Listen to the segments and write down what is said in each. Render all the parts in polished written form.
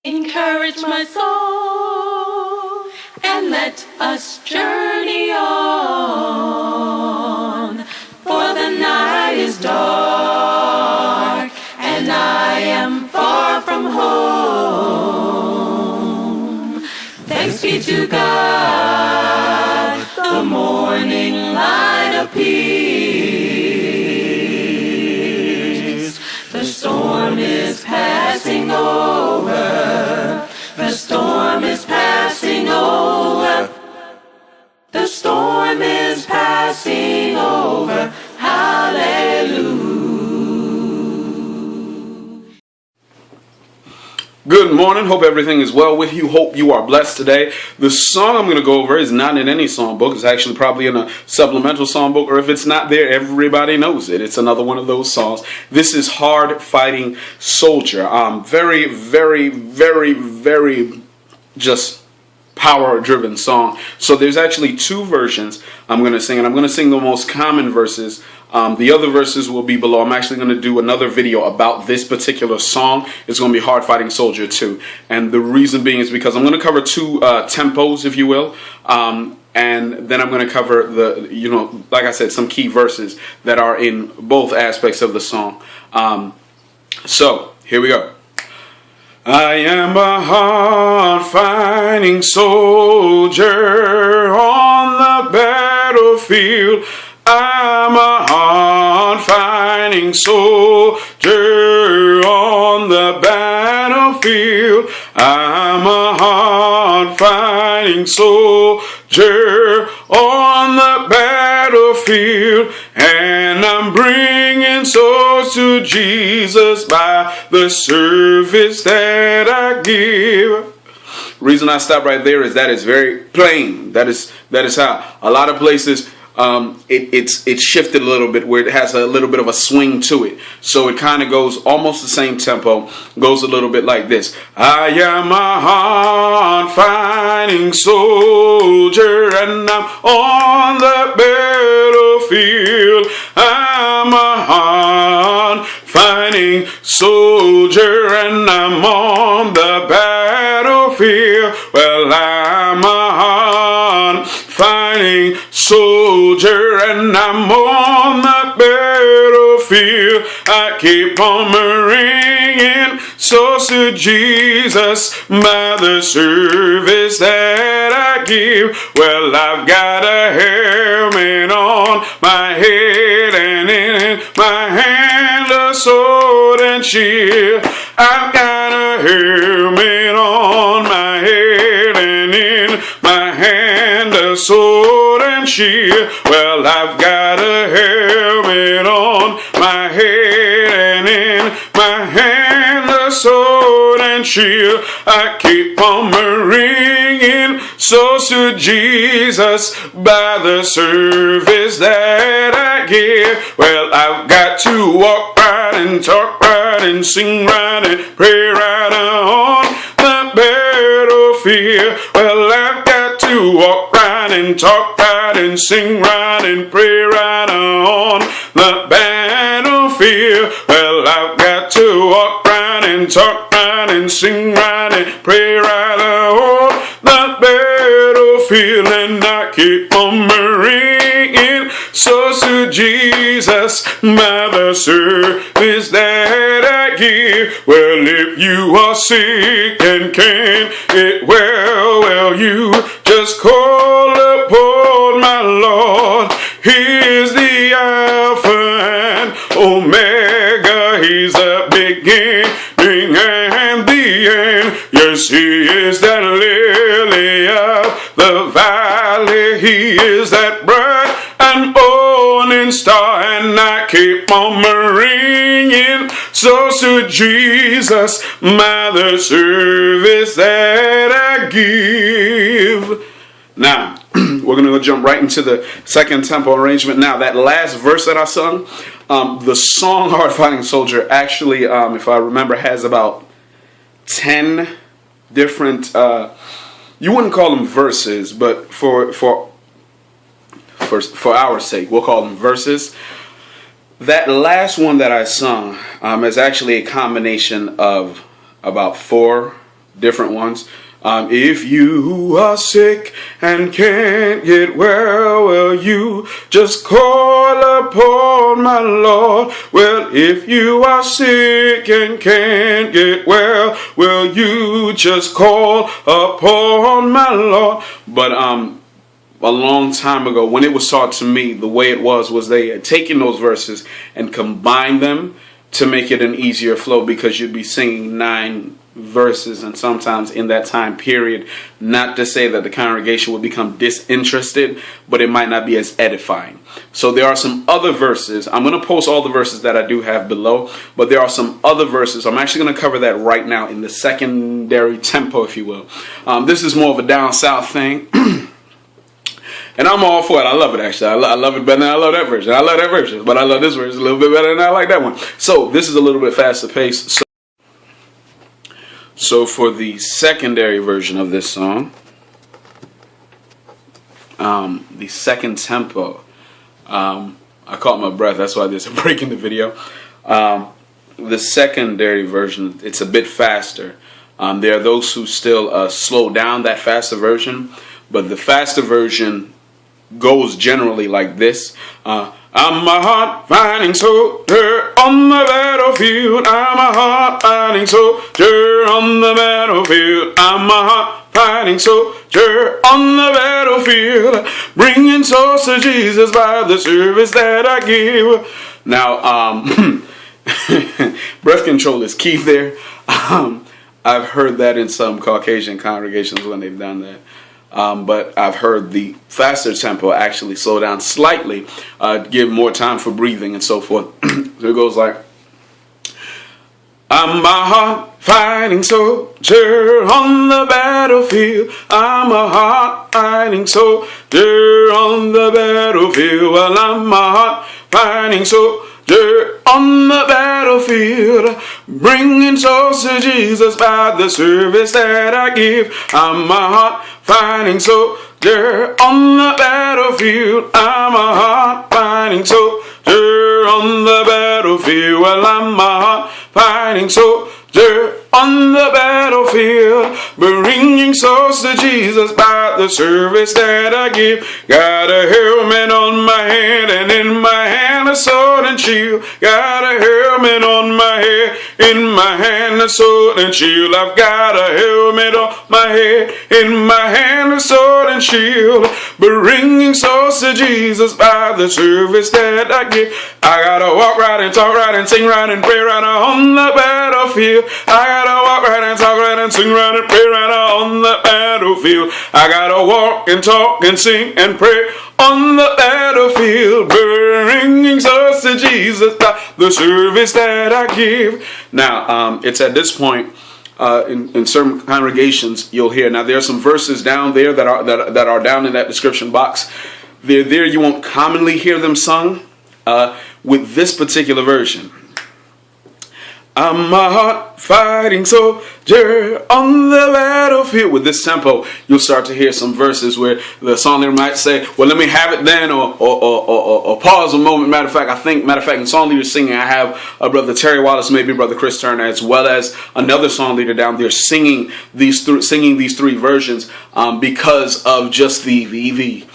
Encourage my soul and let us journey on, for the night is dark and I am far from home. Thanks be to God, the morning light appears. The storm is passing over. The storm is passing over. The storm is passing over. Hallelujah. Good morning. Hope everything is well with you. Hope you are blessed today. The song I'm going to go over is not in any songbook. It's actually probably in a supplemental songbook, or if it's not there, everybody knows it. It's another one of those songs. This is Hard Fighting Soldier. Very, very, very, very just power-driven song. So there's actually two versions I'm going to sing, and I'm going to sing the most common verses. The other verses will be below. I'm actually going to do another video about this particular song. It's going to be Hard Fighting Soldier 2. And the reason being is because I'm going to cover two tempos, if you will. And then I'm going to cover like I said, some key verses that are in both aspects of the song. So, here we go. I am a hard-fighting soldier on the battlefield. I'm a hard-fighting soldier on the battlefield. I'm a hard-fighting soldier on the battlefield. And I'm bringing souls to Jesus by the service that I give. Reason I stop right there is that it's very plain. That is how a lot of places it's shifted a little bit, where it has a little bit of a swing to it. So it kind of goes almost the same tempo, goes a little bit like this. I am a hard-fighting soldier and I'm on the battlefield. I'm a hard-fighting soldier and I'm on the battlefield. Well, I'm a hard-fighting soldier and I'm on the battlefield. I keep on bringing souls to Jesus by the service that I give. Well, I've got a helmet on my head and in my hand a sword and shield. I've got a helmet on my head and in my hand a sword and shield. Well, I've got a helmet on my head and in my hand a sword and shield. I keep on bringing souls to Jesus by the service that I give. Well, I've got to walk right and talk right and sing right and pray right on the battlefield. Well, I've got to walk right and talk right and sing right and pray right on the battlefield. Well, I've got to walk right and talk right and sing right and pray right on the battlefield. And I keep on bringing souls to Jesus by the service that I give. Well, if you are sick and can't get well, you just call upon my Lord. He is the Alpha and Omega. He's the beginning and the end. Yes, He is that lily of the valley. He is that bright and morning star. And I keep on bringing souls to Jesus by the service that I give. Now, we're going to jump right into the second tempo arrangement. Now, that last verse that I sung, the song Hard Fighting Soldier actually, if I remember, has about 10 different, you wouldn't call them verses, but for our sake, we'll call them verses. That last one that I sung is actually a combination of about four different ones. If you are sick and can't get well, will you just call upon my Lord? Well, if you are sick and can't get well, will you just call upon my Lord? But a long time ago, when it was taught to me, the way it was they had taken those verses and combined them to make it an easier flow, because you'd be singing 9 verses, and sometimes in that time period, not to say that the congregation would become disinterested, but it might not be as edifying. So there are some other verses. I'm going to post all the verses that I do have below, but there are some other verses. I'm actually going to cover that right now in the secondary tempo, if you will. This is more of a down south thing. And I'm all for it. I love it, actually. I love it better than I love that version. I love that version, but I love this version a little bit better than I like that one. So this is a little bit faster paced. So for the secondary version of this song, the second tempo, I caught my breath. That's why there's a break in the video. The secondary version, it's a bit faster. There are those who still slow down that faster version, but the faster version goes generally like this. I'm a hot fighting soldier on the battlefield. I'm a hot fighting soldier on the battlefield. I'm a hot fighting soldier on the battlefield, bringing souls to Jesus by the service that I give. Now, breath control is key there. I've heard that in some Caucasian congregations when they've done that. But I've heard the faster tempo actually slow down slightly, give more time for breathing and so forth. So it goes like, I'm a hot fighting soldier on the battlefield. I'm a hot fighting soldier on the battlefield. Well, I'm a hot fighting soldier on the battlefield, bringing souls to Jesus by the service that I give. I'm a hot fighting soldier on the battlefield. I'm a hot fighting soldier on the battlefield. Well, I'm a hot fighting soldier on the battlefield, bringing souls to Jesus by the service that I give. Got a helmet on my head, and in my hand a sword and shield. Got a helmet on my head, in my hand a sword and shield. I've got a helmet on my head, in my hand a sword and shield, bringing souls to Jesus by the service that I give. I gotta walk right and talk right and sing right and pray right on the battlefield. I gotta walk right and talk right and sing right and pray right on the battlefield. I gotta walk and talk and sing and pray on the battlefield, bringing souls to Jesus by the service that I give. Now, it's at this point in certain congregations you'll hear. Now, there are some verses down there that are down in that description box. They're there. You won't commonly hear them sung with this particular version. I'm a hot fighting soldier on the battlefield. With this tempo, you'll start to hear some verses where the song leader might say, well, let me have it then, or pause a moment. Matter of fact, in song leader singing, I have Brother Terry Wallace, maybe Brother Chris Turner, as well as another song leader down there singing these three versions because of just the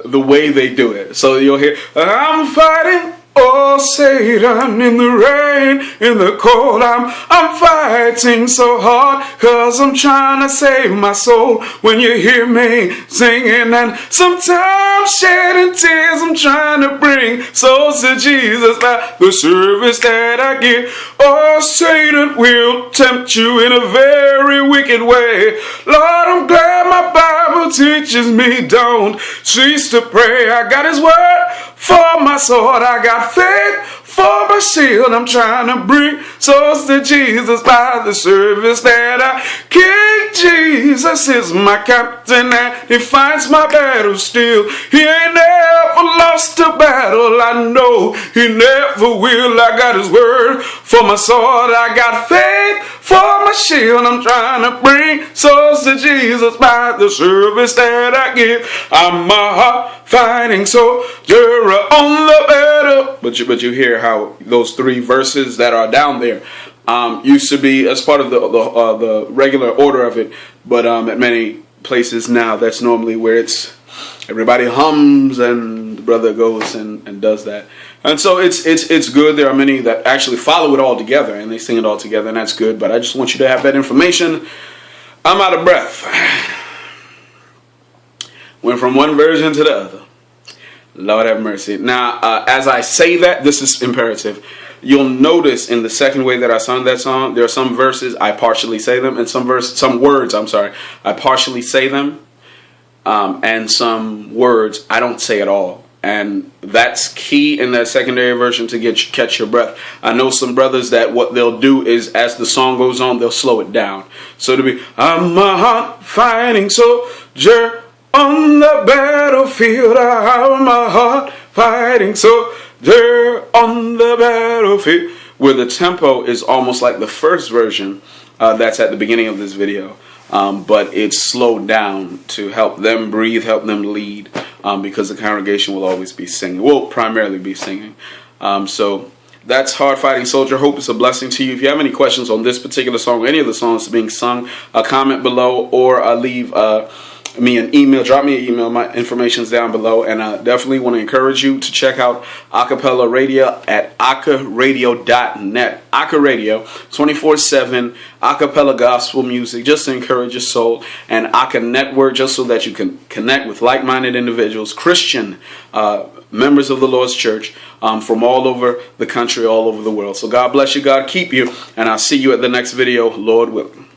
way they do it. So you'll hear, I'm fighting, oh Satan, in the rain, in the cold, I'm fighting so hard, 'cause I'm trying to save my soul. When you hear me singing and sometimes shedding tears, I'm trying to bring souls to Jesus by the service that I give. Oh, Satan will tempt you in a very wicked way. Lord, I'm glad my Bible teaches me don't cease to pray. I got his word for my sword, I got faith for my shield. I'm trying to bring souls to Jesus by the service that I give. Jesus is my captain and he fights my battle still. He ain't never lost a battle, I know he never will. I got his word for my sword, I got faith for my shield. I'm trying to bring souls to Jesus by the service that I give. I'm a hot fighting soldier on the battle. But you hear how those three verses that are down there Used to be as part of the regular order of it, but at many places now, that's normally where it's everybody hums and the brother goes and does that. And so it's good. There are many that actually follow it all together and they sing it all together, and that's good. But I just want you to have that information. I'm out of breath. Went from one version to the other. Lord have mercy. Now, as I say that, this is imperative. You'll notice in the second way that I sung that song, there are some verses I partially say them, and some words, I partially say them, and some words I don't say at all. And that's key in that secondary version to catch your breath. I know some brothers that what they'll do is, as the song goes on, they'll slow it down. So to be, I'm a hot fighting soldier on the battlefield. I'm a hot fighting soldier on the battlefield. Where the tempo is almost like the first version that's at the beginning of this video. But it's slowed down to help them breathe, help them lead, because the congregation will always be singing. Will primarily be singing. So that's Hard Fighting Soldier. Hope it's a blessing to you. If you have any questions on this particular song or any of the songs being sung, comment below or leave me an email. Drop me an email. My information's down below. And I definitely want to encourage you to check out Acapella Radio at acaradio.net. Aca Radio, 24/7 acapella gospel music, just to encourage your soul. And Aca Network, just so that you can connect with like-minded individuals, Christian members of the Lord's Church from all over the country, all over the world. So God bless you. God keep you. And I'll see you at the next video, Lord willing.